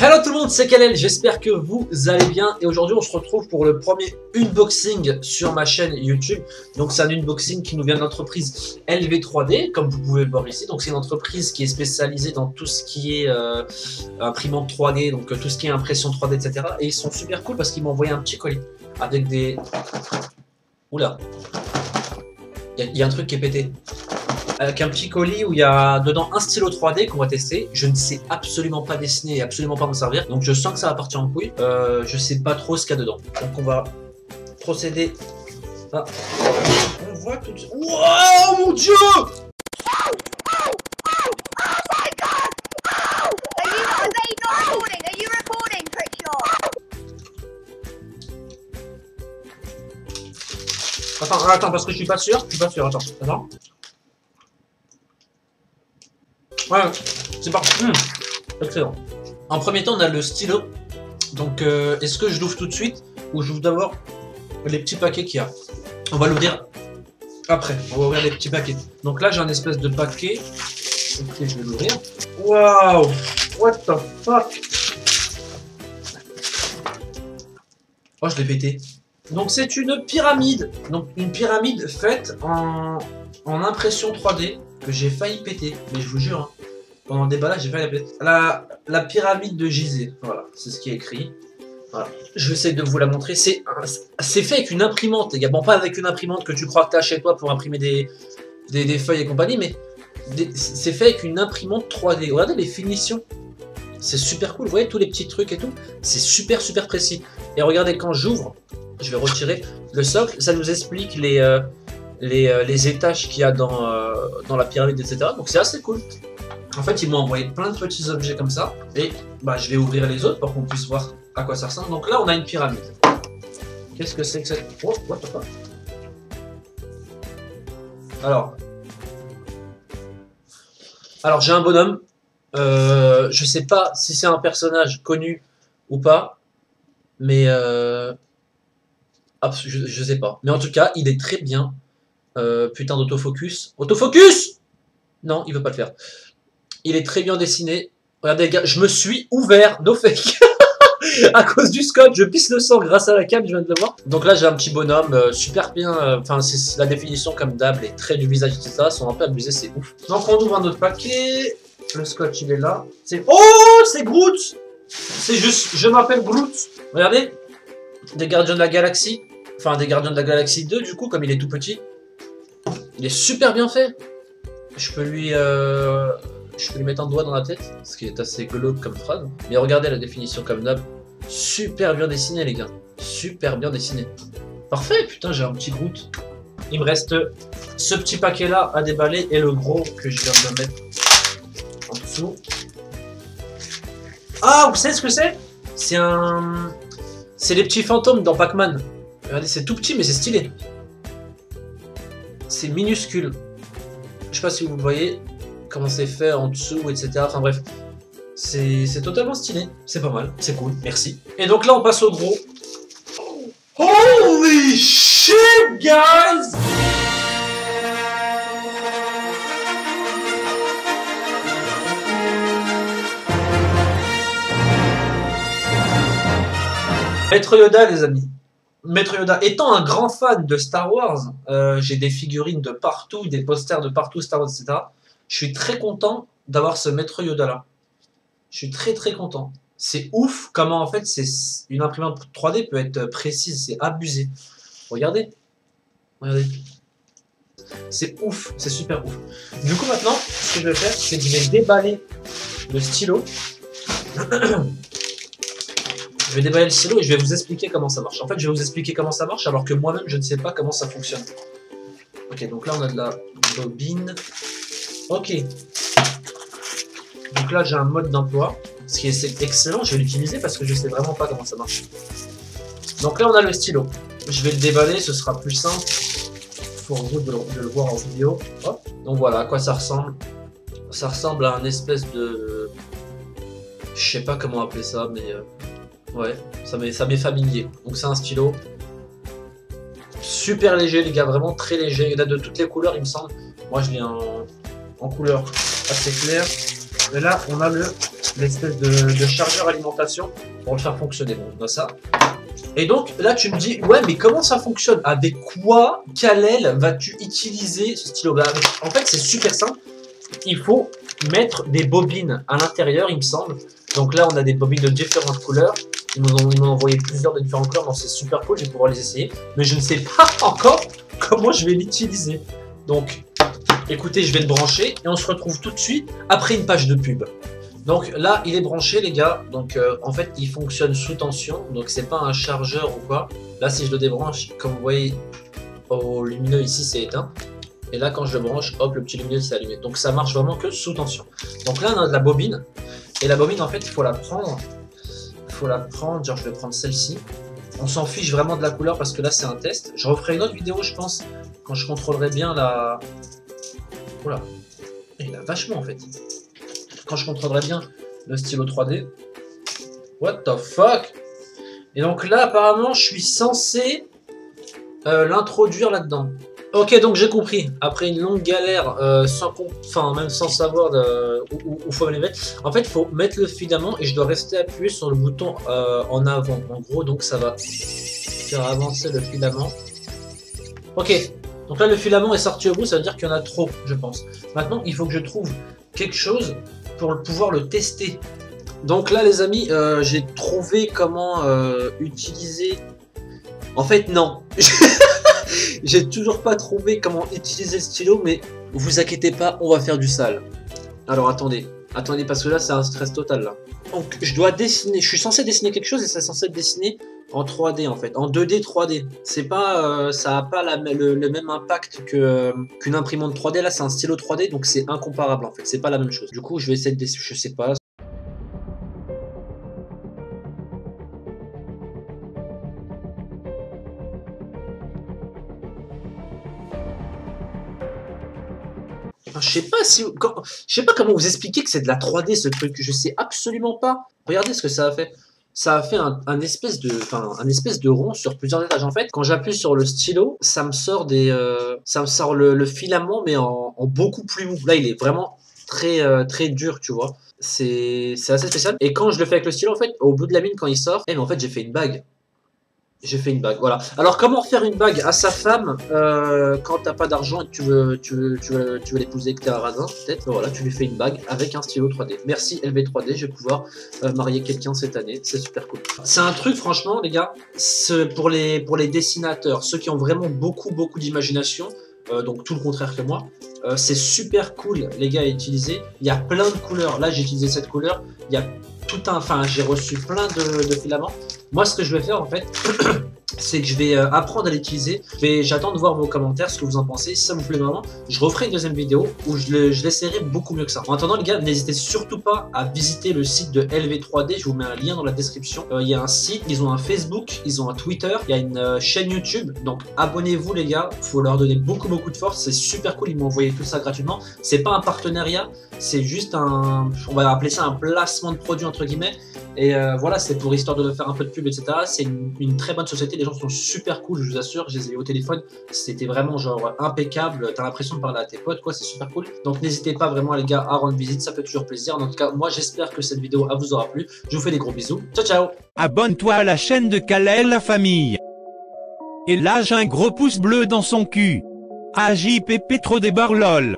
Hello tout le monde, c'est Kalel, j'espère que vous allez bien et aujourd'hui on se retrouve pour le premier unboxing sur ma chaîne YouTube. Donc c'est un unboxing qui nous vient de l'entreprise LV3D, comme vous pouvez le voir ici. Donc c'est une entreprise qui est spécialisée dans tout ce qui est imprimante 3D, donc tout ce qui est impression 3D, etc. Et ils sont super cool parce qu'ils m'ont envoyé un petit colis avec des... Oula, il y a un truc qui est pété. Avec un petit colis où il y a dedans un stylo 3D qu'on va tester. Je ne sais absolument pas dessiner et absolument pas m'en servir. Donc je sens que ça va partir en couille. Je sais pas trop ce qu'il y a dedans. Donc on va procéder à... On voit tout de suite... Wow, mon Dieu! Attends, parce que je suis pas sûr. Attends. Ouais, c'est parti. Excellent. En premier temps, on a le stylo. Donc, est-ce que je l'ouvre tout de suite ou j'ouvre d'abord les petits paquets qu'il y a? On va l'ouvrir après. On va ouvrir les petits paquets. Donc là, j'ai un espèce de paquet. Ok, je vais l'ouvrir. Waouh! What the fuck? Oh, je l'ai pété. Donc, c'est une pyramide. Donc, une pyramide faite en impression 3D que j'ai failli péter. Mais je vous jure, hein. Pendant le déballage, j'ai failli la péter. La pyramide de Gizeh. Voilà, c'est ce qui est écrit. Voilà. Je vais essayer de vous la montrer. C'est fait avec une imprimante, les gars. Bon, pas avec une imprimante que tu crois que tu as chez toi pour imprimer des feuilles et compagnie, mais c'est fait avec une imprimante 3D. Regardez les finitions. C'est super cool. Vous voyez tous les petits trucs et tout. C'est super précis. Et regardez, quand j'ouvre, je vais retirer le socle. Ça nous explique les étages qu'il y a dans la pyramide, etc. Donc c'est assez cool. En fait, ils m'ont envoyé plein de petits objets comme ça. Et bah, je vais ouvrir les autres pour qu'on puisse voir à quoi ça ressemble. Donc là, on a une pyramide. Qu'est-ce que c'est que cette... Oh, what the fuck? Alors j'ai un bonhomme. Je sais pas si c'est un personnage connu ou pas. Mais... je sais pas. Mais en tout cas, il est très bien. Putain d'autofocus. Autofocus! Non, il veut pas le faire. Il est très bien dessiné. Regardez les gars, je me suis ouvert, no fake. À cause du scotch, je pisse le sang grâce à la cam, je viens de le voir. Donc là j'ai un petit bonhomme, super bien, enfin c'est la définition comme d'hab, les traits du visage, etc. sont un peu abusés, c'est ouf. Donc on ouvre un autre paquet, le scotch il est là. Oh, c'est Groot! C'est juste, je m'appelle Groot. Regardez, des Gardiens de la Galaxie, enfin des Gardiens de la Galaxie 2 du coup, comme il est tout petit. Il est super bien fait. Je peux lui mettre un doigt dans la tête, ce qui est assez glauque comme phrase. Mais regardez la définition comme d'hab. Super bien dessiné les gars. Super bien dessiné. Parfait, putain j'ai un petit Groot. Il me reste ce petit paquet là à déballer et le gros que je viens de mettre en dessous. Ah, vous savez ce que c'est? C'est les petits fantômes dans Pac-Man. Regardez, c'est tout petit mais c'est stylé. C'est minuscule. Je sais pas si vous voyez comment c'est fait en dessous, etc. Enfin bref, c'est totalement stylé. C'est pas mal, c'est cool, merci. Et donc là, on passe au gros. Holy shit, guys! Maître Yoda, les amis. Maître Yoda, étant un grand fan de Star Wars, j'ai des figurines de partout, des posters de partout, Star Wars, etc. Je suis très content d'avoir ce Maître Yoda là. Je suis très content. C'est ouf comment en fait une imprimante 3D peut être précise, c'est abusé. Regardez. Regardez. C'est ouf, c'est super ouf. Du coup maintenant, ce que je vais faire, c'est que je vais déballer le stylo. Je vais déballer le stylo et je vais vous expliquer comment ça marche. En fait, je vais vous expliquer comment ça marche alors que moi-même, je ne sais pas comment ça fonctionne. Ok, donc là, on a de la bobine. Ok. Donc là, j'ai un mode d'emploi, ce qui est excellent. Je vais l'utiliser parce que je ne sais vraiment pas comment ça marche. Donc là, on a le stylo. Je vais le déballer, ce sera plus simple pour vous de le voir en vidéo. Hop. Donc voilà à quoi ça ressemble. Ça ressemble à un espèce de... Je sais pas comment appeler ça, mais... Ouais, ça m'est familier. Donc c'est un stylo. Super léger, les gars, vraiment très léger. Il y en a de toutes les couleurs, il me semble. Moi, je l'ai en couleur assez claire. Et là, on a le l'espèce de chargeur alimentation pour le faire fonctionner. Bon, on a ça. Et donc là tu me dis ouais mais comment ça fonctionne? Avec quoi, Kalel, vas-tu utiliser ce stylo? Bah, en fait c'est super simple. Il faut mettre des bobines à l'intérieur il me semble. Donc là on a des bobines de différentes couleurs. Ils m'ont envoyé plusieurs de différentes couleurs, donc c'est super cool, je vais pouvoir les essayer. Mais je ne sais pas encore comment je vais l'utiliser. Donc écoutez, je vais le brancher et on se retrouve tout de suite après une page de pub. Donc là, il est branché les gars, donc en fait il fonctionne sous tension, donc c'est pas un chargeur ou quoi. Là si je le débranche, comme vous voyez au lumineux ici c'est éteint. Et là quand je le branche, hop le petit lumineux s'est allumé. Donc ça marche vraiment que sous tension. Donc là on a de la bobine, et la bobine en fait il faut la prendre. Genre je vais prendre celle-ci. On s'en fiche vraiment de la couleur parce que là c'est un test. Je referai une autre vidéo je pense, quand je contrôlerai bien la... Oula, il a vachement en fait. Quand je contrôlerai bien le stylo 3D. What the fuck? Et donc là, apparemment, je suis censé l'introduire là-dedans. Ok, donc j'ai compris. Après une longue galère, même sans savoir où faut les mettre. En fait, il faut mettre le filament et je dois rester appuyé sur le bouton en avant. En gros, donc ça va faire avancer le filament. Ok. Donc là, le filament est sorti au bout, ça veut dire qu'il y en a trop, je pense. Maintenant, il faut que je trouve quelque chose pour pouvoir le tester. Donc là, les amis, j'ai trouvé comment utiliser... En fait, non. J'ai toujours pas trouvé comment utiliser le stylo, mais vous inquiétez pas, on va faire du sale. Alors, attendez, parce que là, c'est un stress total, là. Donc, je dois dessiner, je suis censé dessiner quelque chose et c'est censé être dessiné en 3D en fait, en 2D 3D. C'est pas, ça a pas le même impact qu'une imprimante 3D. Là, c'est un stylo 3D, donc c'est incomparable en fait. C'est pas la même chose. Du coup, je vais essayer de dessiner, je sais pas. Je sais pas si, je sais pas comment vous expliquer que c'est de la 3D ce truc. Je sais absolument pas. Regardez ce que ça a fait. Ça a fait un espèce de rond sur plusieurs étages. En fait, quand j'appuie sur le stylo, ça me sort le filament, mais en beaucoup plus mou. Là, il est vraiment très dur, tu vois. C'est assez spécial. Et quand je le fais avec le stylo, en fait, au bout de la mine, quand il sort, mais en fait, j'ai fait une bague. J'ai fait une bague, voilà. Alors, comment faire une bague à sa femme quand t'as pas d'argent et que tu veux l'épouser, que t'es un radin, peut-être. Voilà, tu lui fais une bague avec un stylo 3D. Merci LV3D, je vais pouvoir marier quelqu'un cette année. C'est super cool. C'est un truc, franchement, les gars, pour les dessinateurs, ceux qui ont vraiment beaucoup d'imagination, donc tout le contraire que moi. C'est super cool, les gars, à utiliser. Il y a plein de couleurs. Là, j'ai utilisé cette couleur. Il y a j'ai reçu plein de filaments. Moi, ce que je vais faire, en fait, c'est que je vais apprendre à l'utiliser. J'attends de voir vos commentaires, ce que vous en pensez. Si ça vous plaît vraiment, je referai une deuxième vidéo où je l'essaierai beaucoup mieux que ça. En attendant, les gars, n'hésitez surtout pas à visiter le site de LV3D. Je vous mets un lien dans la description. Il y a un site, ils ont un Facebook, ils ont un Twitter, il y a une chaîne YouTube. Donc, abonnez-vous, les gars. Il faut leur donner beaucoup de force. C'est super cool. Ils m'ont envoyé tout ça gratuitement. C'est pas un partenariat, c'est juste on va appeler ça un placement de produit, entre guillemets. Et voilà, c'est pour histoire de faire un peu de pub, etc. C'est une très bonne société, les gens sont super cool, je vous assure. Je les ai eu au téléphone, c'était vraiment genre impeccable. T'as l'impression de parler à tes potes, quoi, c'est super cool. Donc n'hésitez pas vraiment, les gars, à rendre visite, ça fait toujours plaisir. En tout cas, moi j'espère que cette vidéo vous aura plu. Je vous fais des gros bisous. Ciao, ciao. Abonne-toi à la chaîne de Kalel la famille. Et lâche un gros pouce bleu dans son cul. AJPP trop des barres lol.